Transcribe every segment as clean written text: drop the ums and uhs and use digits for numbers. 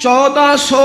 1400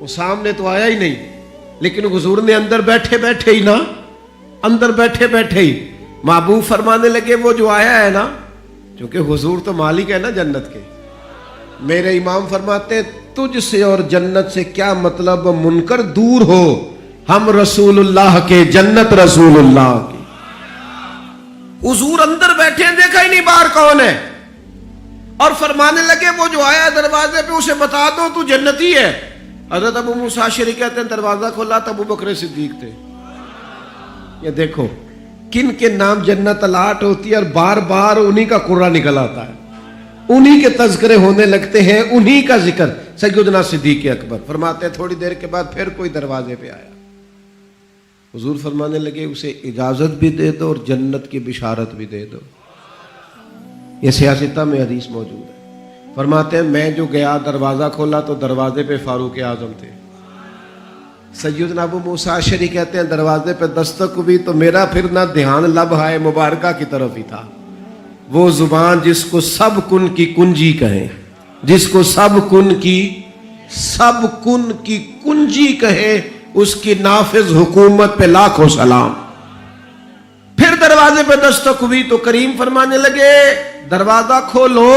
وہ سامنے تو آیا ہی نہیں، لیکن حضور نے اندر بیٹھے بیٹھے ہی اندر بیٹھے بیٹھے ہی محبوب فرمانے لگے وہ جو آیا ہے نا، کیونکہ حضور تو مالک ہے نا جنت کے۔ میرے امام فرماتے ہیں تجھ سے اور جنت سے کیا مطلب، منکر دور ہو، ہم رسول اللہ کے، جنت رسول اللہ کی۔ حضور اندر بیٹھے ہیں، دیکھا ہی نہیں باہر کون ہے، اور فرمانے لگے وہ جو آیا دروازے پہ اسے بتا دو تو جنتی ہے۔ حضرت ابو موسیٰ اشعری کہتے ہیں دروازہ کھولا تو ابو بکر صدیق تھے۔ یہ دیکھو کن کے نام جنت الاٹ ہوتی ہے، اور بار بار انہی کا قرہ نکل آتا ہے، انہی کے تذکرے ہونے لگتے ہیں، انہی کا ذکر۔ سیدنا صدیق اکبر فرماتے ہیں تھوڑی دیر کے بعد پھر کوئی دروازے پہ آیا، حضور فرمانے لگے اسے اجازت بھی دے دو اور جنت کی بشارت بھی دے دو۔ یہ سیاستہ میں حدیث موجود ہے۔ فرماتے ہیں میں جو گیا دروازہ کھولا تو دروازے پہ فاروق اعظم تھے۔ سیدنا ابو موسیٰ اشعری کہتے ہیں دروازے پہ دستک ہوئی تو میرا پھر نہ دھیان لب ہائے مبارکہ کی طرف ہی تھا، وہ زبان جس کو سب کن کی کنجی کہیں، جس کو سب کن کی کنجی کہے، اس کی نافذ حکومت پہ لاکھوں سلام۔ پھر دروازے پہ دستک ہوئی تو کریم فرمانے لگے دروازہ کھولو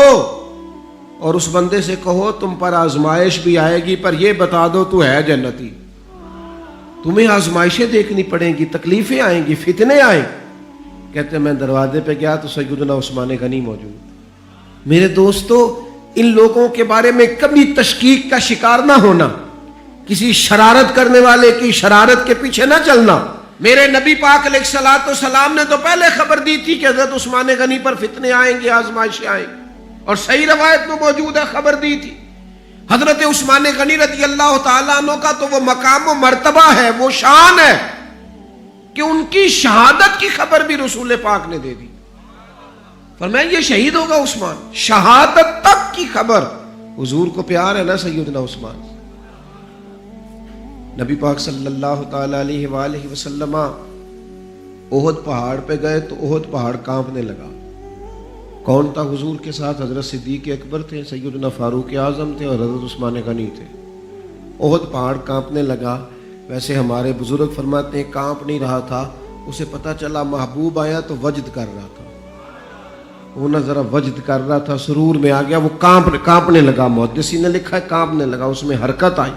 اور اس بندے سے کہو تم پر آزمائش بھی آئے گی، پر یہ بتا دو تو ہے جنتی، تمہیں آزمائشیں دیکھنی پڑیں گی، تکلیفیں آئیں گی، فتنے آئیں۔ کہتے ہیں میں دروازے پہ گیا تو سیدنا عثمان غنی موجود۔ میرے دوستو ان لوگوں کے بارے میں کبھی تشکیک کا شکار نہ ہونا، کسی شرارت کرنے والے کی شرارت کے پیچھے نہ چلنا۔ میرے نبی پاک علیہ الصلوۃ والسلام نے تو پہلے خبر دی تھی کہ حضرت عثمان غنی پر فتنے آئیں گے، آزمائشیں آئیں گی، اور صحیح روایت میں موجود ہے خبر دی تھی۔ حضرت عثمان غنی رضی اللہ تعالیٰ عنہ کا تو وہ مقام و مرتبہ ہے، وہ شان ہے کہ ان کی شہادت کی خبر بھی رسول پاک نے دے دی۔ فرمایا یہ شہید ہوگا عثمان، شہادت تک کی خبر۔ حضور کو پیار ہے نا سیدنا عثمان۔ نبی پاک صلی اللہ تعالی علیہ وآلہ وسلم احد پہاڑ پہ گئے تو احد پہاڑ کانپنے لگا۔ کون تھا حضور کے ساتھ؟ حضرت صدیق اکبر تھے، سیدنا فاروق اعظم تھے، اور حضرت عثمان غنی تھے۔ احد پہاڑ کانپنے لگا۔ ویسے ہمارے بزرگ فرماتے ہیں کانپ نہیں رہا تھا، اسے پتہ چلا محبوب آیا تو وجد کر رہا تھا، وہ نہ ذرا وجد کر رہا تھا، سرور میں آ گیا، وہ کانپنے لگا۔ محدثین نے لکھا ہے کانپنے لگا، اس میں حرکت آئی،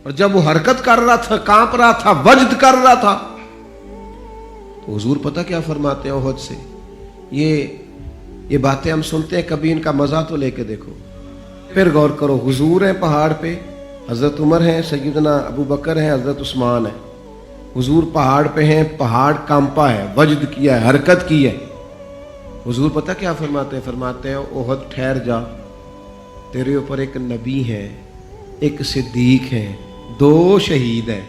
اور جب وہ حرکت کر رہا تھا، کانپ رہا تھا، وجد کر رہا تھا، تو حضور پتہ کیا فرماتے ہیں احد سے؟ یہ باتیں ہم سنتے ہیں، کبھی ان کا مزہ تو لے کے دیکھو، پھر غور کرو۔ حضور ہیں پہاڑ پہ، حضرت عمر ہیں، سیدنا ابو بکر ہیں، حضرت عثمان ہیں۔ حضور پہاڑ پہ ہیں، پہاڑ کانپا ہے، وجد کیا ہے، حرکت کی ہے۔ حضور پتہ کیا فرماتے ہیں؟ فرماتے ہیں احد ٹھہر جا، تیرے اوپر ایک نبی ہے، ایک صدیق ہے، 2 شہید ہیں۔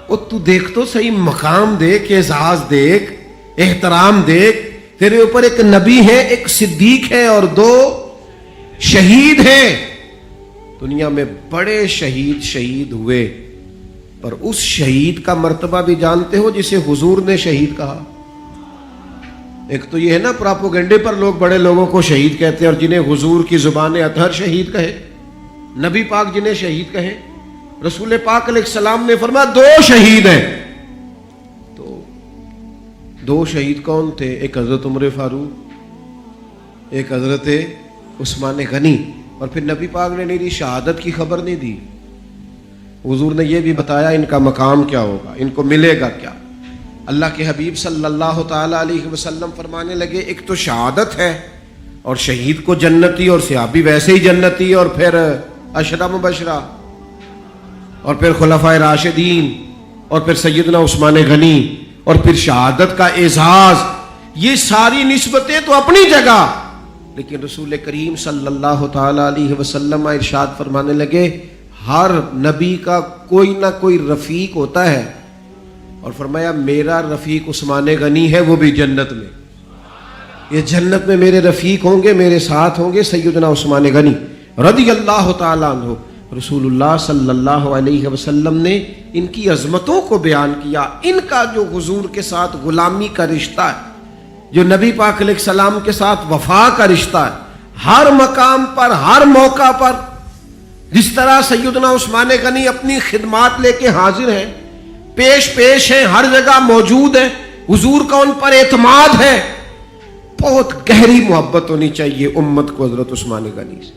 اور تو دیکھ تو صحیح، مقام دیکھ، اعزاز دیکھ، احترام دیکھ، تیرے اوپر ایک نبی ہے، ایک صدیق ہے، اور 2 شہید ہیں۔ دنیا میں بڑے شہید ہوئے، پر اس شہید کا مرتبہ بھی جانتے ہو جسے حضور نے شہید کہا؟ ایک تو یہ ہے نا پراپوگنڈے پر لوگ بڑے لوگوں کو شہید کہتے ہیں، اور جنہیں حضور کی زبان اطہر شہید کہے، نبی پاک جنہیں شہید کہے۔ رسول پاک علیہ السلام نے فرمایا 2 شہید ہیں۔ تو 2 شہید کون تھے؟ ایک حضرت عمر فاروق، ایک حضرت عثمان غنی۔ اور پھر نبی پاک نے میری شہادت کی خبر نہیں دی، حضور نے یہ بھی بتایا ان کا مقام کیا ہوگا، ان کو ملے گا کیا۔ اللہ کے حبیب صلی اللہ تعالی علیہ وسلم فرمانے لگے ایک تو شہادت ہے، اور شہید کو جنتی، اور صحابی ویسے ہی جنتی، اور پھر عشرہ مبشرہ، اور پھر خلفائے راشدین، اور پھر سیدنا عثمان غنی، اور پھر شہادت کا اعزاز۔ یہ ساری نسبتیں تو اپنی جگہ، لیکن رسول کریم صلی اللہ تعالی علیہ وسلم ارشاد فرمانے لگے ہر نبی کا کوئی نہ کوئی رفیق ہوتا ہے، اور فرمایا میرا رفیق عثمان غنی ہے، وہ بھی جنت میں، یہ جنت میں میرے رفیق ہوں گے، میرے ساتھ ہوں گے سیدنا عثمان غنی رضی اللہ تعالیٰ عنہ۔ رسول اللہ صلی اللہ علیہ وسلم نے ان کی عظمتوں کو بیان کیا، ان کا جو حضور کے ساتھ غلامی کا رشتہ ہے، جو نبی پاک علیہ السلام کے ساتھ وفا کا رشتہ ہے، ہر مقام پر، ہر موقع پر جس طرح سیدنا عثمان غنی اپنی خدمات لے کے حاضر ہیں، پیش ہیں، ہر جگہ موجود ہیں، حضور کا ان پر اعتماد ہے. بہت گہری محبت ہونی چاہیے امت کو حضرت عثمان غنی سے،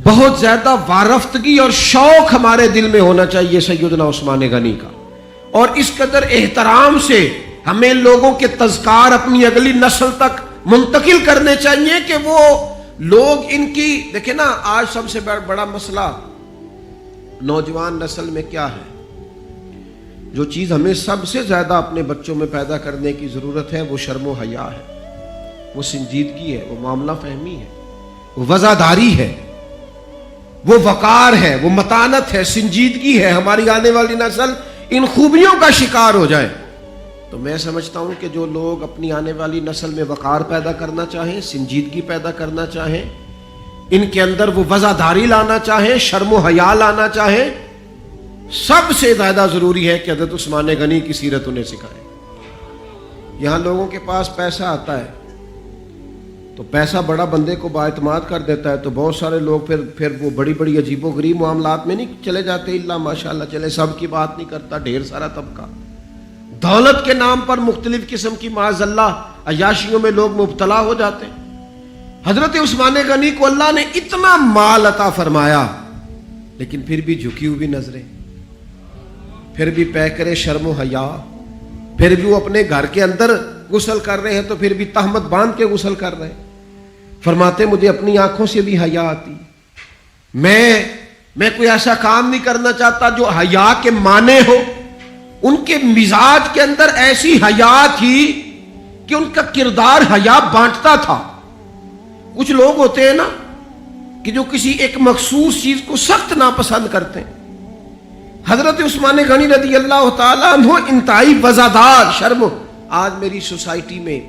بہت زیادہ وارفتگی اور شوق ہمارے دل میں ہونا چاہیے سیدنا عثمان غنی کا، اور اس قدر احترام سے ہمیں لوگوں کے تذکار اپنی اگلی نسل تک منتقل کرنے چاہیے کہ وہ لوگ ان کی دیکھیں نا. آج سب سے بڑا مسئلہ نوجوان نسل میں کیا ہے؟ جو چیز ہمیں سب سے زیادہ اپنے بچوں میں پیدا کرنے کی ضرورت ہے وہ شرم و حیا ہے، وہ سنجیدگی ہے، وہ معاملہ فہمی ہے، وہ وزاداری ہے، وہ وقار ہے، وہ متانت ہے، سنجیدگی ہے. ہماری آنے والی نسل ان خوبیوں کا شکار ہو جائے تو میں سمجھتا ہوں کہ جو لوگ اپنی آنے والی نسل میں وقار پیدا کرنا چاہیں، سنجیدگی پیدا کرنا چاہیں، ان کے اندر وہ وزاداری لانا چاہیں، شرم و حیا لانا چاہیں، سب سے زیادہ ضروری ہے کہ حضرت عثمان غنی کی سیرت انہیں سکھائیں. یہاں لوگوں کے پاس پیسہ آتا ہے تو پیسہ بڑا بندے کو بااعتماد کر دیتا ہے، تو بہت سارے لوگ پھر وہ بڑی بڑی عجیب و غریب معاملات میں نہیں چلے جاتے. اللہ ماشاءاللہ چلے، سب کی بات نہیں کرتا، ڈھیر سارا طبقہ دولت کے نام پر مختلف قسم کی معاذ اللہ عیاشیوں میں لوگ مبتلا ہو جاتے ہیں. حضرت عثمان غنی کو اللہ نے اتنا مال عطا فرمایا لیکن پھر بھی جھکی ہوئی نظریں، پھر بھی پیکرے شرم و حیا، پھر بھی وہ اپنے گھر کے اندر غسل کر رہے ہیں تو پھر بھی تہمت باندھ کے غسل کر رہے ہیں. فرماتے مجھے اپنی آنکھوں سے بھی حیا آتی، میں کوئی ایسا کام نہیں کرنا چاہتا جو حیا کے معنی ہو. ان کے مزاج کے اندر ایسی حیا تھی کہ ان کا کردار حیا بانٹتا تھا. کچھ لوگ ہوتے ہیں نا کہ جو کسی ایک مخصوص چیز کو سخت ناپسند کرتے ہیں. حضرت عثمان غنی رضی اللہ تعالیٰ عنہ انتہائی وزادار شرم. آج میری سوسائٹی میں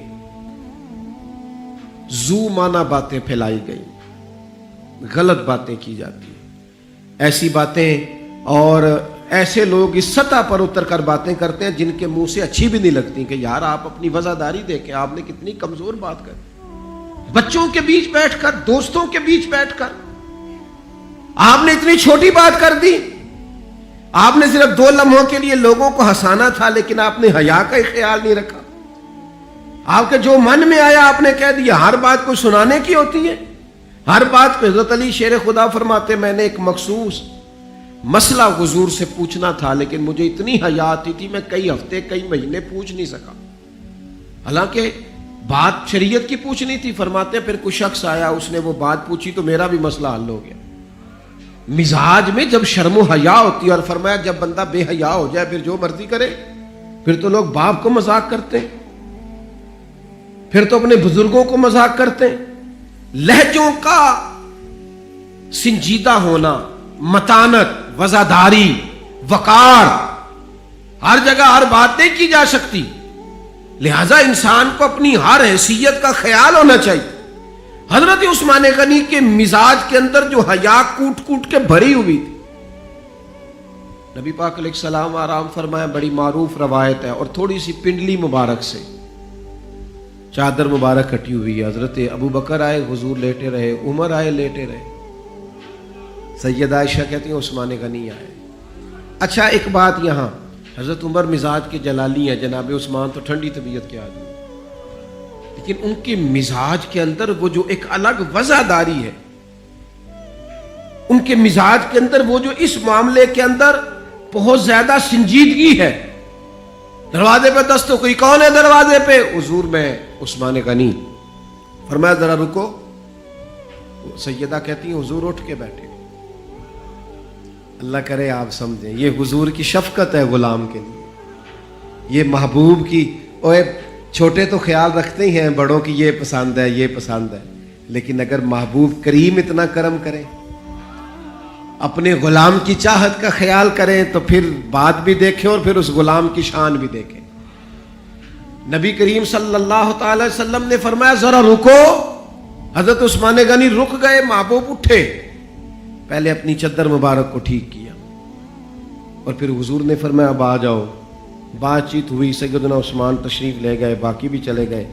زو مانا باتیں پھیلائی گئی، غلط باتیں کی جاتی ہیں، ایسی باتیں، اور ایسے لوگ اس سطح پر اتر کر باتیں کرتے ہیں جن کے منہ سے اچھی بھی نہیں لگتی کہ یار آپ اپنی وزاداری دیکھیں، آپ نے کتنی کمزور بات کری. بچوں کے بیچ بیٹھ کر، دوستوں کے بیچ بیٹھ کر آپ نے اتنی چھوٹی بات کر دی. آپ نے صرف 2 لمحوں کے لیے لوگوں کو ہنسانا تھا لیکن آپ نے حیا کا ہی خیال نہیں رکھا. آپ کے جو من میں آیا آپ نے کہہ دیا. ہر بات کو سنانے کی ہوتی ہے، ہر بات پہ. حضرت علی شیر خدا فرماتے میں نے ایک مخصوص مسئلہ حضور سے پوچھنا تھا لیکن مجھے اتنی حیا آتی تھی میں کئی ہفتے کئی مہینے پوچھ نہیں سکا، حالانکہ بات شریعت کی پوچھنی تھی. فرماتے پھر کوئی شخص آیا، اس نے وہ بات پوچھی تو میرا بھی مسئلہ حل ہو گیا. مزاج میں جب شرم و حیا ہوتی ہے، اور فرمایا جب بندہ بے حیا ہو جائے پھر جو مرضی کرے. پھر تو لوگ باپ کو مذاق کرتے ہیں، پھر تو اپنے بزرگوں کو مذاق کرتے ہیں. لہجوں کا سنجیدہ ہونا، متانت، وزاداری، وقار، ہر جگہ ہر بات نہیں کی جا سکتی. لہذا انسان کو اپنی ہر حیثیت کا خیال ہونا چاہیے. حضرت عثمان غنی کے مزاج کے اندر جو حیا کوٹ کوٹ کے بھری ہوئی تھی. نبی پاک علیہ السلام آرام فرمایا، بڑی معروف روایت ہے، اور تھوڑی سی پنڈلی مبارک سے چادر مبارک کٹی ہوئی ہے. حضرت ابو بکر آئے، حضور لیٹے رہے، عمر آئے، لیٹے رہے. سیدہ عائشہ کہتی ہیں عثمان غنی آئے. اچھا ایک بات یہاں، حضرت عمر مزاج کے جلالی ہیں، جناب عثمان تو ٹھنڈی طبیعت کے آدمی، لیکن ان کے مزاج کے اندر وہ جو ایک الگ وزاداری ہے، ان کے مزاج کے اندر وہ جو اس معاملے کے اندر بہت زیادہ سنجیدگی ہے. دروازے پہ دست، کوئی کون ہے دروازے پہ؟ حضور میں عثمان غنی. فرمایا ذرا رکو. سیدہ کہتی ہیں حضور اٹھ کے بیٹھے. اللہ کرے آپ سمجھیں یہ حضور کی شفقت ہے غلام کے لیے، یہ محبوب کی. اوے چھوٹے تو خیال رکھتے ہی ہیں بڑوں کی، یہ پسند ہے یہ پسند ہے، لیکن اگر محبوب کریم اتنا کرم کرے، اپنے غلام کی چاہت کا خیال کریں تو پھر بات بھی دیکھیں اور پھر اس غلام کی شان بھی دیکھیں. نبی کریم صلی اللہ تعالی وسلم نے فرمایا ذرا رکو. حضرت عثمان غنی رک گئے، محبوب اٹھے، پہلے اپنی چادر مبارک کو ٹھیک کیا اور پھر حضور نے فرمایا اب آ جاؤ. بات چیت ہوئی، سیدنا عثمان تشریف لے گئے، باقی بھی چلے گئے.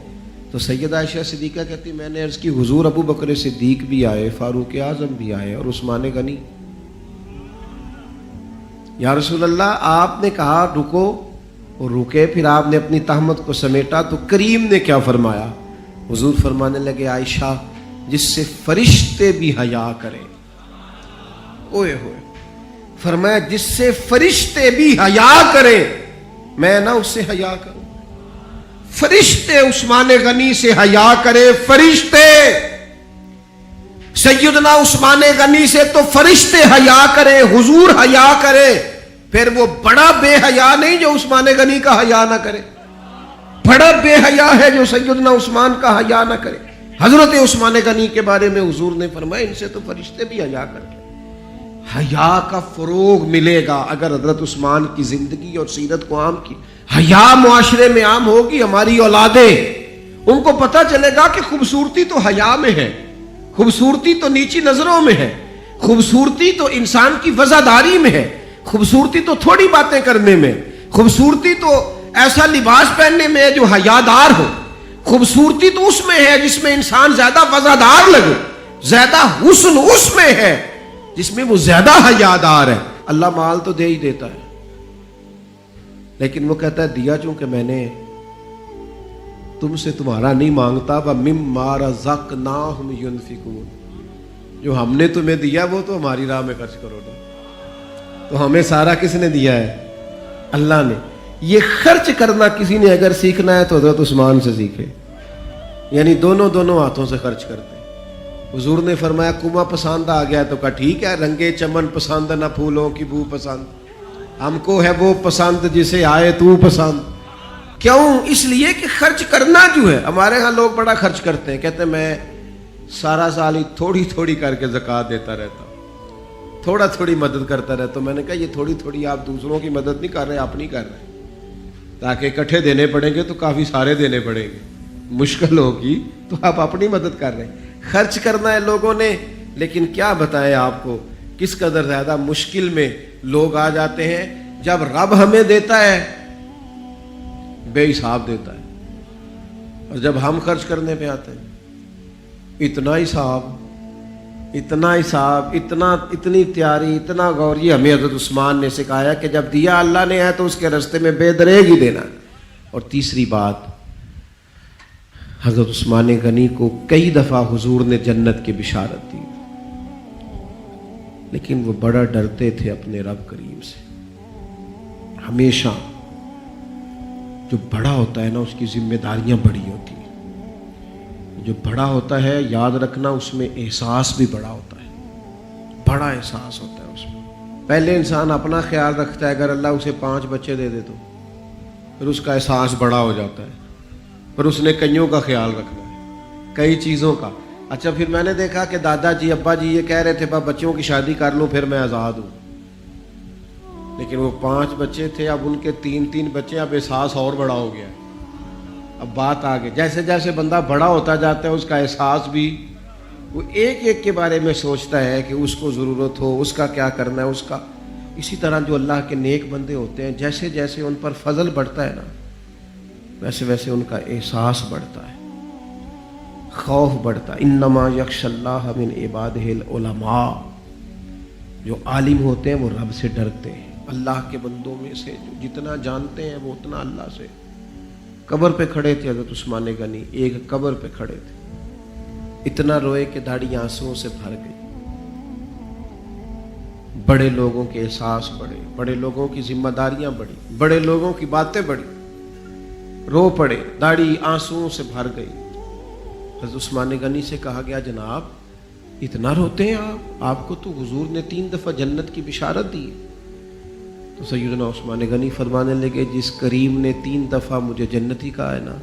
تو سیدہ عائشہ صدیقہ کہتی میں نے عرض کی حضور ابو بکر صدیق بھی آئے، فاروق اعظم بھی آئے اور عثمان غنی۔ یا رسول اللہ آپ نے کہا رکو اور رکے، پھر آپ نے اپنی تہمت کو سمیٹا تو کریم نے کیا فرمایا؟ حضور فرمانے لگے عائشہ جس سے فرشتے بھی حیا کریں، اوئے ہوئے، فرمایا جس سے فرشتے بھی حیا کریں میں نہ اس سے حیا کروں۔ فرشتے عثمان غنی سے حیا کرے، فرشتے سیدنا عثمان غنی سے تو فرشتے حیا کرے، حضور حیا کرے، پھر وہ بڑا بے حیا نہیں جو عثمان غنی کا حیا نہ کرے، بڑا بے حیا ہے جو سیدنا عثمان کا حیا نہ کرے۔ حضرت عثمان غنی کے بارے میں حضور نے فرمایا ان سے تو فرشتے بھی حیا کرتے۔ حیا کا فروغ ملے گا اگر حضرت عثمان کی زندگی اور سیرت کو عام کی، حیا معاشرے میں عام ہوگی، ہماری اولادیں ان کو پتہ چلے گا کہ خوبصورتی تو حیا میں ہے، خوبصورتی تو نیچی نظروں میں ہے، خوبصورتی تو انسان کی وزاداری میں ہے، خوبصورتی تو تھوڑی باتیں کرنے میں، خوبصورتی تو ایسا لباس پہننے میں ہے جو حیادار ہو، خوبصورتی تو اس میں ہے جس میں انسان زیادہ وزادار لگے، زیادہ حسن اس میں ہے جس میں وہ زیادہ حیادار ہے۔ اللہ مال تو دے ہی دیتا ہے، لیکن وہ کہتا ہے دیا چونکہ میں نے تم سے تمہارا نہیں مانگتا، وَمِمَّا رَزَقْنَاهُمْ يُنْفِقُونَ، جو ہم نے تمہیں دیا وہ تو ہماری راہ میں خرچ کرو نا۔ تو ہمیں سارا کس نے دیا ہے؟ اللہ نے۔ یہ خرچ کرنا کسی نے اگر سیکھنا ہے تو حضرت عثمان سے سیکھے، یعنی دونوں ہاتھوں سے خرچ کرتے۔ حضور نے فرمایا کنواں پسند آ گیا تو کہا ٹھیک ہے، رنگے چمن پسند نہ پھولوں کی بو پسند، ہم کو ہے وہ پسند جسے آئے تو پسند۔ کیوں؟ اس لیے کہ خرچ کرنا جو ہے، ہمارے ہاں لوگ بڑا خرچ کرتے ہیں، کہتے ہیں میں سارا سال ہی تھوڑی تھوڑی کر کے زکوٰۃ دیتا رہتا ہوں، تھوڑا تھوڑی مدد کرتا رہتا ہوں۔ میں نے کہا یہ تھوڑی تھوڑی آپ دوسروں کی مدد نہیں کر رہے، آپ نہیں کر رہے، تاکہ اکٹھے دینے پڑیں گے تو کافی سارے دینے پڑیں گے، مشکل ہوگی، تو آپ اپنی مدد کر رہے ہیں۔ خرچ کرنا ہے لوگوں نے، لیکن کیا بتائیں آپ کو کس قدر زیادہ مشکل میں لوگ آ جاتے ہیں جب رب ہمیں دیتا ہے بے حساب دیتا ہے، اور جب ہم خرچ کرنے پہ آتے ہیں اتنا حساب، اتنی تیاری، اتنا غور۔ یہ ہمیں حضرت عثمان نے سکھایا کہ جب دیا اللہ نے ہے تو اس کے راستے میں بے دریغ ہی دینا۔ اور تیسری بات، حضرت عثمان غنی کو کئی دفعہ حضور نے جنت کی بشارت دی، لیکن وہ بڑا ڈرتے تھے اپنے رب کریم سے۔ ہمیشہ جو بڑا ہوتا ہے نا اس کی ذمہ داریاں بڑی ہوتی ہیں، جو بڑا ہوتا ہے یاد رکھنا اس میں احساس بھی بڑا ہوتا ہے، بڑا احساس ہوتا ہے اس میں۔ پہلے انسان اپنا خیال رکھتا ہے، اگر اللہ اسے 5 بچے دے دے تو پھر اس کا احساس بڑا ہو جاتا ہے، پھر اس نے کئیوں کا خیال رکھنا ہے، کئی چیزوں کا۔ اچھا پھر میں نے دیکھا کہ دادا جی ابا جی یہ کہہ رہے تھے بچوں کی شادی کر لوں پھر میں آزاد ہوں، لیکن وہ 5 بچے تھے، اب ان کے 3 بچے، اب احساس اور بڑا ہو گیا۔ اب بات آگے، جیسے جیسے بندہ بڑا ہوتا جاتا ہے اس کا احساس بھی، وہ ایک کے بارے میں سوچتا ہے کہ اس کو ضرورت ہو، اس کا کیا کرنا ہے اس کا۔ اسی طرح جو اللہ کے نیک بندے ہوتے ہیں جیسے جیسے ان پر فضل بڑھتا ہے نا ویسے ویسے ان کا احساس بڑھتا ہے، خوف بڑھتا ہے۔ انما یخشی اللہ من عبادہ العلماء، جو عالم ہوتے ہیں وہ رب سے ڈرتے ہیں، اللہ کے بندوں میں سے جو جتنا جانتے ہیں وہ اتنا اللہ سے۔ قبر پہ کھڑے تھے حضرت عثمان غنی، ایک قبر پہ کھڑے تھے، اتنا روئے کہ داڑھی آنسوؤں سے بھر گئی۔ بڑے لوگوں کے احساس بڑھے، بڑے لوگوں کی ذمہ داریاں بڑھی، بڑے لوگوں کی باتیں بڑھی، رو پڑے، داڑھی آنسوؤں سے بھر گئی۔ حضرت عثمان غنی سے کہا گیا جناب اتنا روتے ہیں آپ کو تو حضور نے 3 دفعہ جنت کی بشارت دی۔ تو سیدنا عثمان غنی فرمانے لگے جس کریم نے 3 دفعہ مجھے جنتی کہا ہے نا،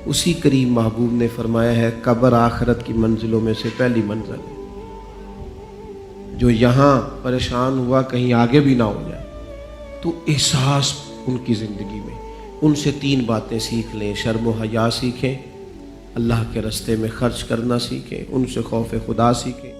اسی کریم محبوب نے فرمایا ہے قبر آخرت کی منزلوں میں سے پہلی منزل ہے، جو یہاں پریشان ہوا کہیں آگے بھی نہ ہو جائے۔ تو احساس ان کی زندگی میں، ان سے 3 باتیں سیکھ لیں، شرم و حیا سیکھیں، اللہ کے راستے میں خرچ کرنا سیکھیں، ان سے خوف خدا سیکھیں۔